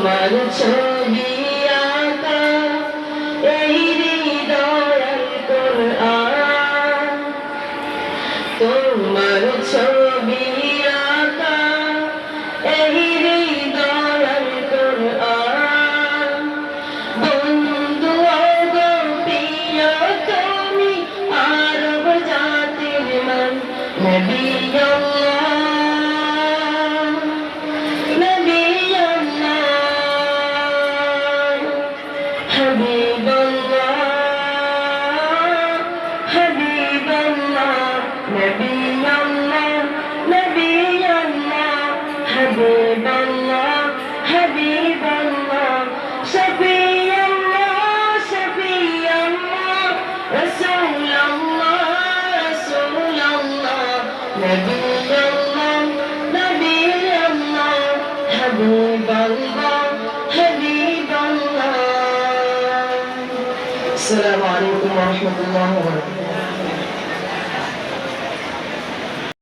তোমার ছবি আঁকা এই হৃদয়ের কোরআন, তোমার ছবি আঁকা এই হৃদয়ের কোরআন। বন্ধু গো প্রিয় তুমি আরব জাতির মান, নবী حبيب الله حبيب الله نبي الله نبي الله حبيب الله حبيب الله شفيع الله شفيع الله رسول الله رسول الله نبي الله نبي الله حبيب الله حبيب الله. السلام عليكم ورحمة الله وبركاته.